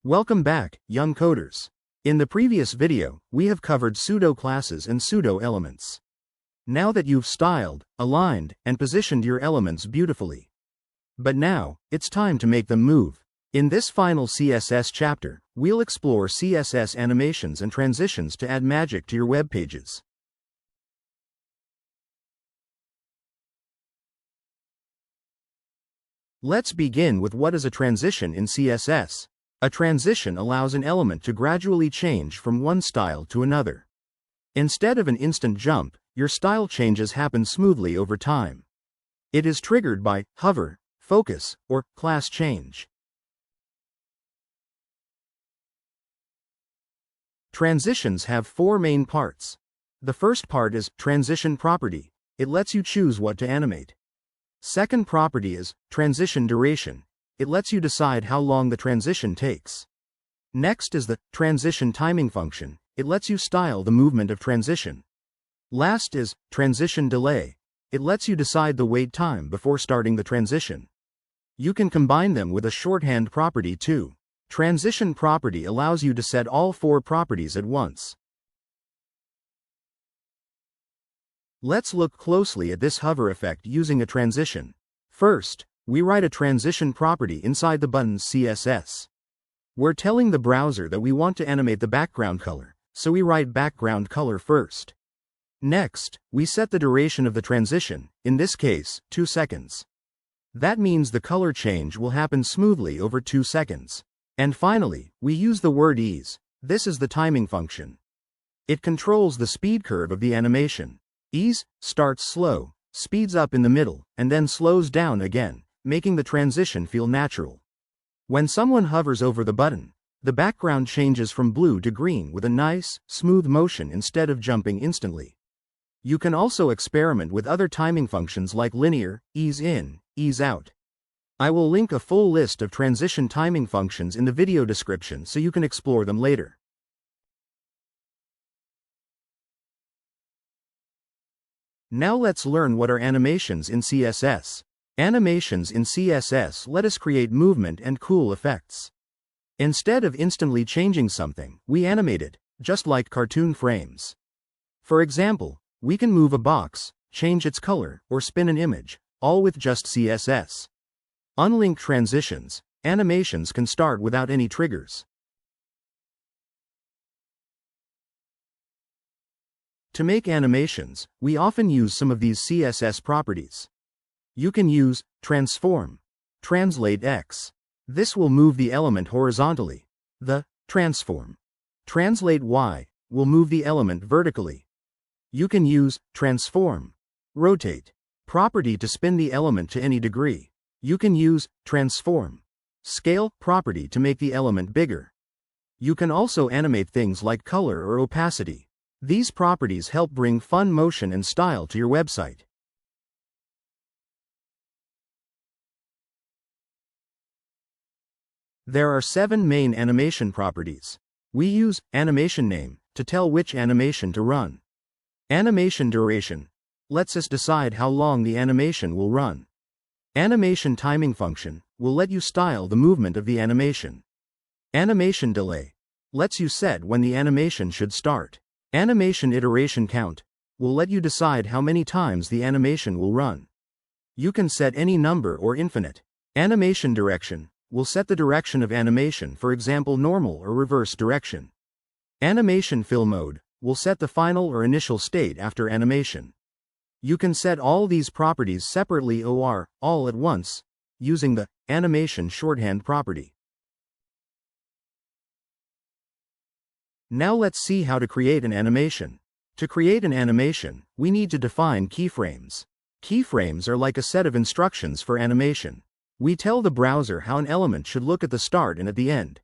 Welcome back, young coders. In the previous video, we have covered pseudo classes and pseudo elements. Now that you've styled, aligned, and positioned your elements beautifully. But now, it's time to make them move. In this final CSS chapter, we'll explore CSS animations and transitions to add magic to your web pages. Let's begin with what is a transition in CSS. A transition allows an element to gradually change from one style to another. Instead of an instant jump, your style changes happen smoothly over time. It is triggered by hover, focus, or class change. Transitions have four main parts. The first part is transition property. It lets you choose what to animate. Second property is transition duration. It lets you decide how long the transition takes. Next is the transition timing function. It lets you style the movement of transition. Last is transition delay. It lets you decide the wait time before starting the transition. You can combine them with a shorthand property too. Transition property allows you to set all four properties at once. Let's look closely at this hover effect using a transition. First, we write a transition property inside the button's CSS. We're telling the browser that we want to animate the background color, so we write background color first. Next, we set the duration of the transition, in this case, 2 seconds. That means the color change will happen smoothly over 2 seconds. And finally, we use the word ease. This is the timing function. It controls the speed curve of the animation. Ease starts slow, speeds up in the middle, and then slows down again, making the transition feel natural. When someone hovers over the button, the background changes from blue to green with a nice, smooth motion instead of jumping instantly. You can also experiment with other timing functions like linear, ease in, ease out. I will link a full list of transition timing functions in the video description so you can explore them later. Now let's learn what are animations in CSS. Animations in CSS let us create movement and cool effects. Instead of instantly changing something, we animate it, just like cartoon frames. For example, we can move a box, change its color, or spin an image, all with just CSS. Unlike transitions, animations can start without any triggers. To make animations, we often use some of these CSS properties. You can use transform, translate X. This will move the element horizontally. The transform, translate Y will move the element vertically. You can use transform, rotate, property to spin the element to any degree. You can use transform, scale property to make the element bigger. You can also animate things like color or opacity. These properties help bring fun motion and style to your website. There are 7 main animation properties. We use animation name to tell which animation to run. Animation duration lets us decide how long the animation will run. Animation timing function will let you style the movement of the animation. Animation delay lets you set when the animation should start. Animation iteration count will let you decide how many times the animation will run. You can set any number or infinite. Animation direction will set the direction of animation, for example normal or reverse direction. Animation fill mode will set the final or initial state after animation. You can set all these properties separately or all at once, using the animation shorthand property. Now let's see how to create an animation. To create an animation, we need to define keyframes. Keyframes are like a set of instructions for animation. We tell the browser how an element should look at the start and at the end.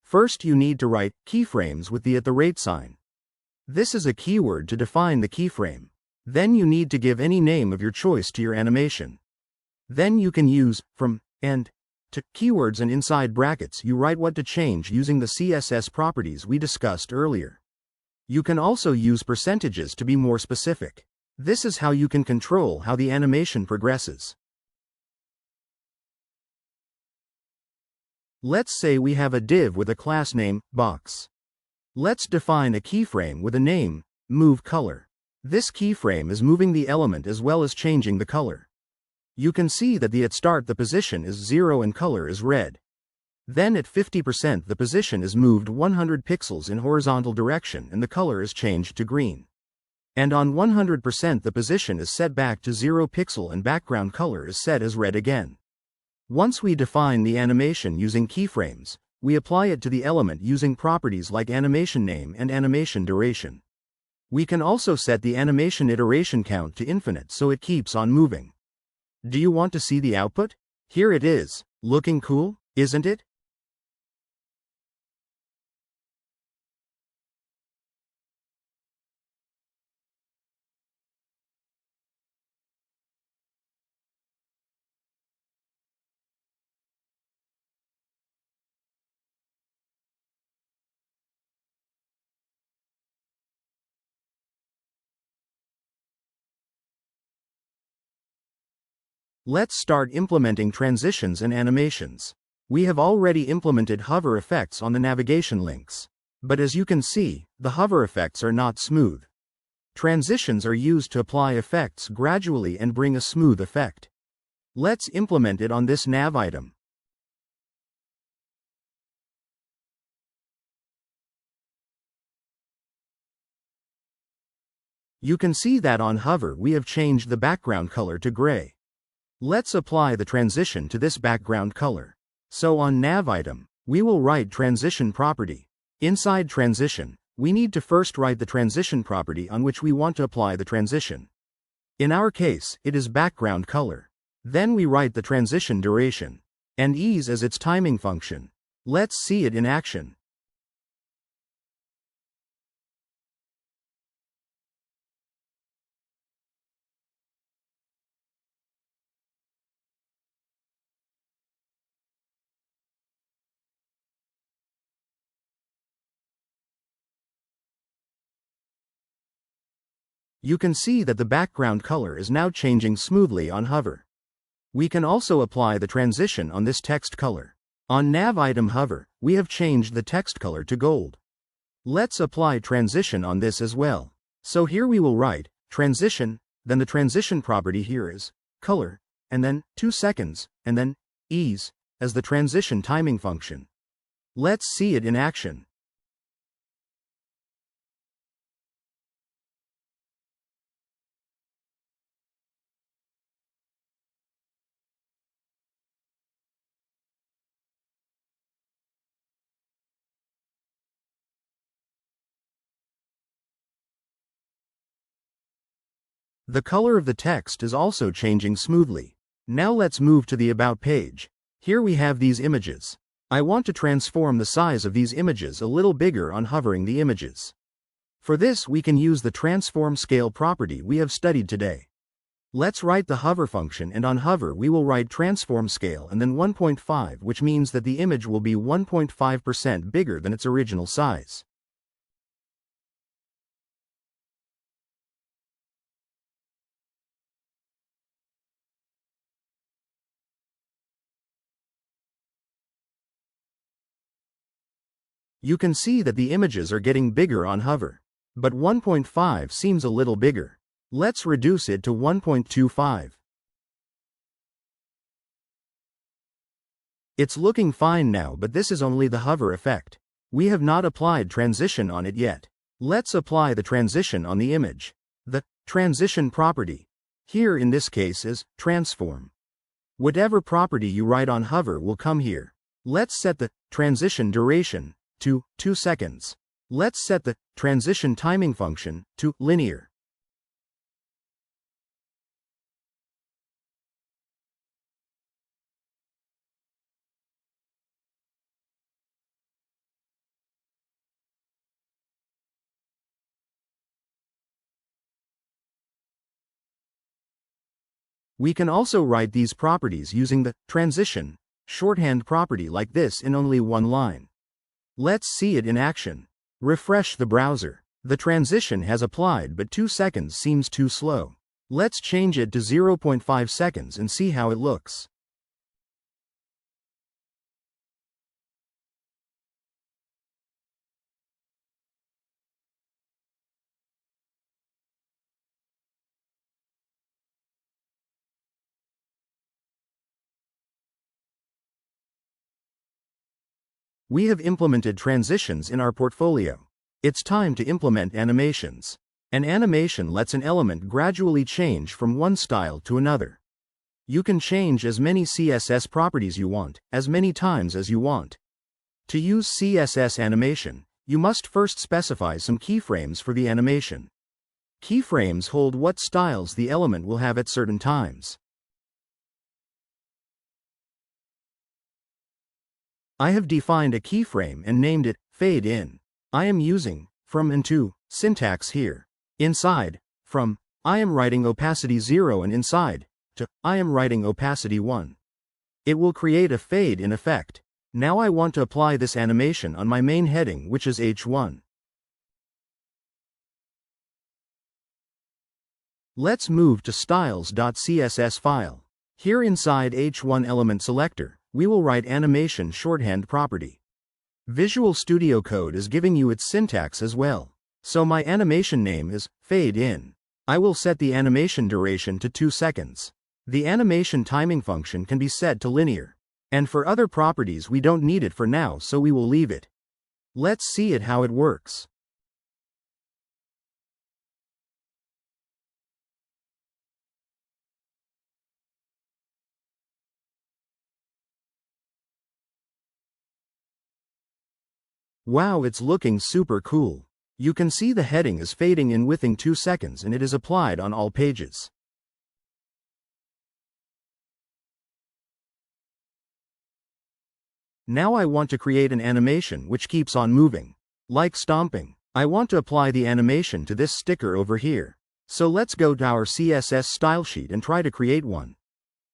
First you need to write keyframes with the @ sign. This is a keyword to define the keyframe. Then you need to give any name of your choice to your animation. Then you can use from and to keywords, and inside brackets you write what to change using the CSS properties we discussed earlier. You can also use percentages to be more specific. This is how you can control how the animation progresses. Let's say we have a div with a class name, box. Let's define a keyframe with a name, moveColor. This keyframe is moving the element as well as changing the color. You can see that at start the position is 0 and color is red. Then at 50% the position is moved 100 pixels in horizontal direction and the color is changed to green. And on 100% the position is set back to 0 pixel and background color is set as red again. Once we define the animation using keyframes, we apply it to the element using properties like animation name and animation duration. We can also set the animation iteration count to infinite so it keeps on moving. Do you want to see the output? Here it is. Looking cool, isn't it? Let's start implementing transitions and animations. We have already implemented hover effects on the navigation links. But as you can see, the hover effects are not smooth. Transitions are used to apply effects gradually and bring a smooth effect. Let's implement it on this nav item. You can see that on hover we have changed the background color to gray. Let's apply the transition to this background color. So on nav item, we will write transition property. Inside transition, we need to first write the transition property on which we want to apply the transition. In our case, it is background color. Then we write the transition duration and ease as its timing function. Let's see it in action. You can see that the background color is now changing smoothly on hover. We can also apply the transition on this text color. On nav item hover, we have changed the text color to gold. Let's apply transition on this as well. So here we will write transition, then the transition property here is color, and then 2 seconds, and then ease as the transition timing function. Let's see it in action. The color of the text is also changing smoothly. Now let's move to the About page. Here we have these images. I want to transform the size of these images a little bigger on hovering the images. For this we can use the Transform Scale property we have studied today. Let's write the hover function, and on hover we will write Transform Scale and then 1.5, which means that the image will be 1.5% bigger than its original size. You can see that the images are getting bigger on hover. But 1.5 seems a little bigger. Let's reduce it to 1.25. It's looking fine now, but this is only the hover effect. We have not applied transition on it yet. Let's apply the transition on the image. The transition property here in this case is transform. Whatever property you write on hover will come here. Let's set the transition duration to 2 seconds. Let's set the transition timing function to linear. We can also write these properties using the transition shorthand property like this in only one line. Let's see it in action. Refresh the browser. The transition has applied, but 2 seconds seems too slow. Let's change it to 0.5 seconds and see how it looks. We have implemented transitions in our portfolio. It's time to implement animations. An animation lets an element gradually change from one style to another. You can change as many CSS properties you want, as many times as you want. To use CSS animation, you must first specify some keyframes for the animation. Keyframes hold what styles the element will have at certain times. I have defined a keyframe and named it fade in. I am using from and to syntax here. Inside, from, I am writing opacity 0, and inside, to, I am writing opacity 1. It will create a fade in effect. Now I want to apply this animation on my main heading, which is h1. Let's move to styles.css file. Here inside h1 element selector, we will write animation shorthand property. Visual Studio Code is giving you its syntax as well. So my animation name is fade in. I will set the animation duration to 2 seconds. The animation timing function can be set to linear. And for other properties we don't need it for now, so we will leave it. Let's see it how it works. Wow, it's looking super cool. You can see the heading is fading in within 2 seconds and it is applied on all pages. Now I want to create an animation which keeps on moving. Like stomping. I want to apply the animation to this sticker over here. So let's go to our CSS style sheet and try to create one.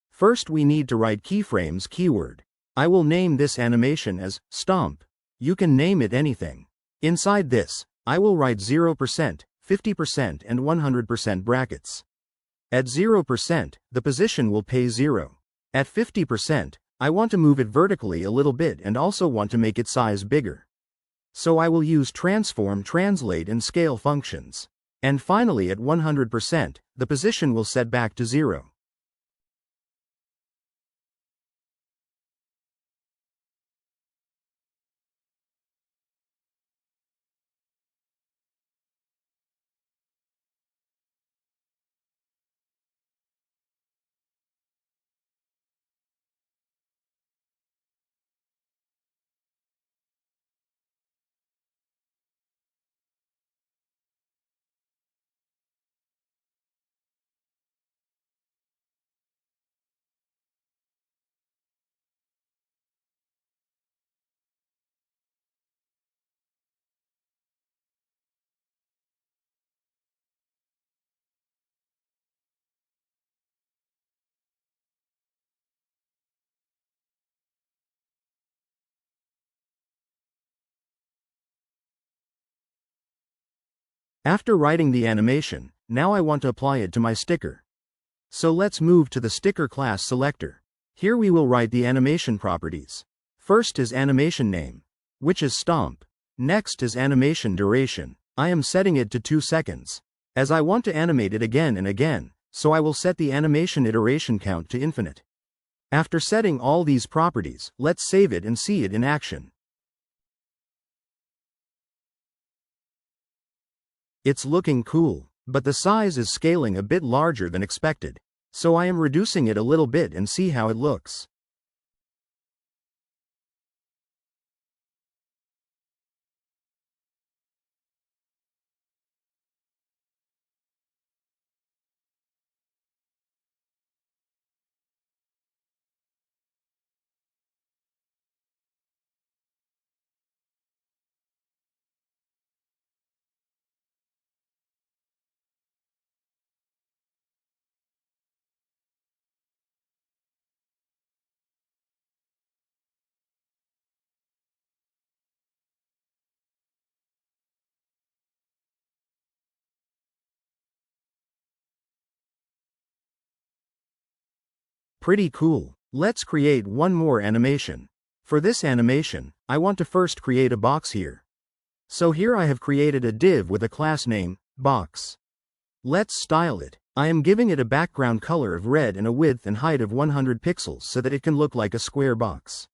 First we need to write keyframes keyword. I will name this animation as stomp. You can name it anything. Inside this, I will write 0%, 50% and 100% brackets. At 0%, the position will pay 0. At 50%, I want to move it vertically a little bit and also want to make its size bigger. So I will use transform, translate and scale functions. And finally at 100%, the position will set back to 0. After writing the animation, now I want to apply it to my sticker. So let's move to the sticker class selector. Here we will write the animation properties. First is animation name, which is stomp. Next is animation duration. I am setting it to 2 seconds. As I want to animate it again and again, so I will set the animation iteration count to infinite. After setting all these properties, let's save it and see it in action. It's looking cool, but the size is scaling a bit larger than expected. So I am reducing it a little bit and see how it looks. Pretty cool. Let's create one more animation. For this animation, I want to first create a box here. So here I have created a div with a class name, box. Let's style it. I am giving it a background color of red and a width and height of 100 pixels so that it can look like a square box.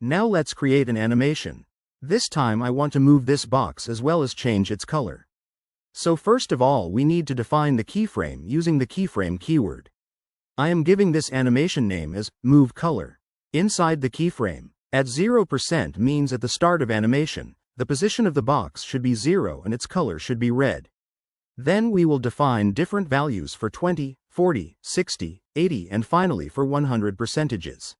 Now let's create an animation. This time I want to move this box as well as change its color. So first of all we need to define the keyframe using the keyframe keyword. I am giving this animation name as move color. Inside the keyframe, at 0% means at the start of animation, the position of the box should be 0 and its color should be red. Then we will define different values for 20, 40, 60, 80 and finally for 100%.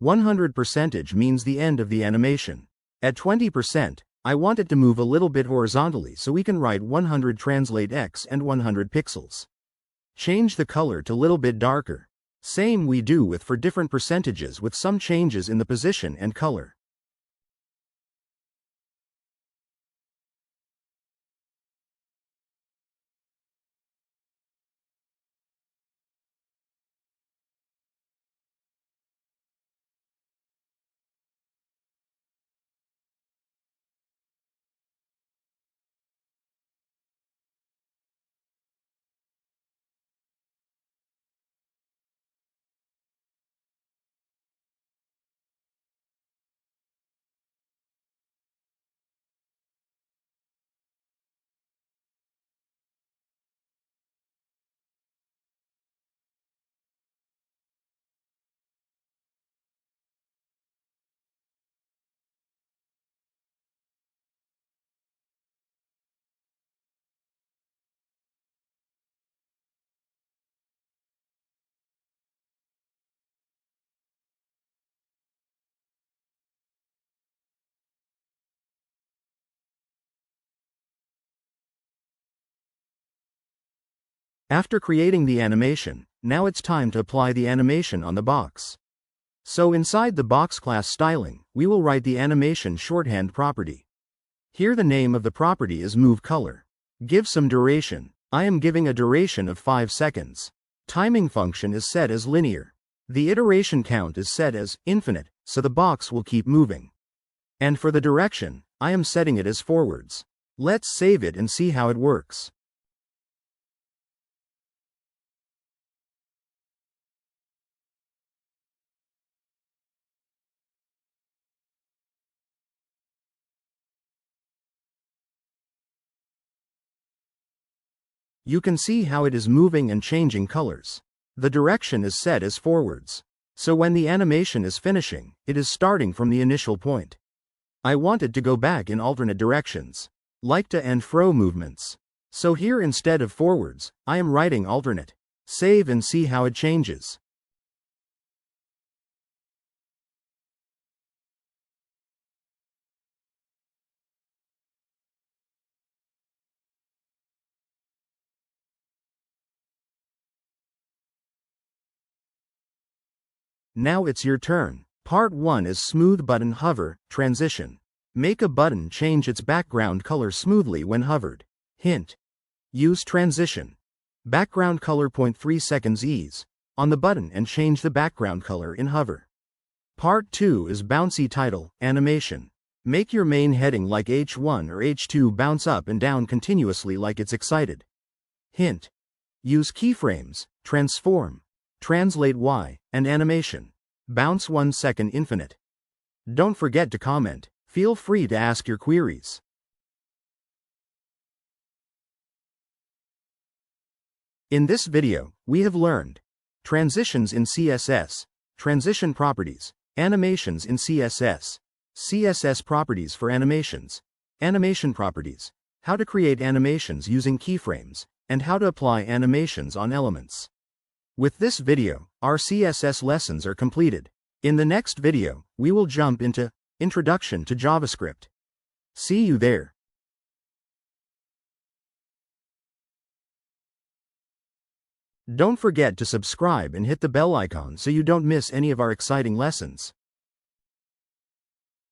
100% means the end of the animation. At 20%, I want it to move a little bit horizontally so we can write 100 translate x and 100 pixels. Change the color to little bit darker. Same we do with for different percentages with some changes in the position and color. After creating the animation, now it's time to apply the animation on the box. So inside the box class styling, we will write the animation shorthand property. Here the name of the property is move color. Give some duration. I am giving a duration of 5 seconds. Timing function is set as linear. The iteration count is set as infinite, so the box will keep moving. And for the direction, I am setting it as forwards. Let's save it and see how it works. You can see how it is moving and changing colors. The direction is set as forwards. So when the animation is finishing, it is starting from the initial point. I want it to go back in alternate directions, like to and fro movements. So here instead of forwards, I am writing alternate. Save and see how it changes. Now it's your turn. Part 1 is smooth button hover, transition. Make a button change its background color smoothly when hovered. Hint. Use transition. Background color 0.3 seconds ease on the button and change the background color in hover. Part 2 is bouncy title, animation. Make your main heading like H1 or H2 bounce up and down continuously like it's excited. Hint. Use keyframes, transform, translate Y, and animation. Bounce 1 second infinite. Don't forget to comment. Feel free to ask your queries. In this video, we have learned transitions in CSS, transition properties, animations in CSS, CSS properties for animations, animation properties, how to create animations using keyframes, and how to apply animations on elements. With this video, our CSS lessons are completed. In the next video, we will jump into Introduction to JavaScript. See you there. Don't forget to subscribe and hit the bell icon so you don't miss any of our exciting lessons.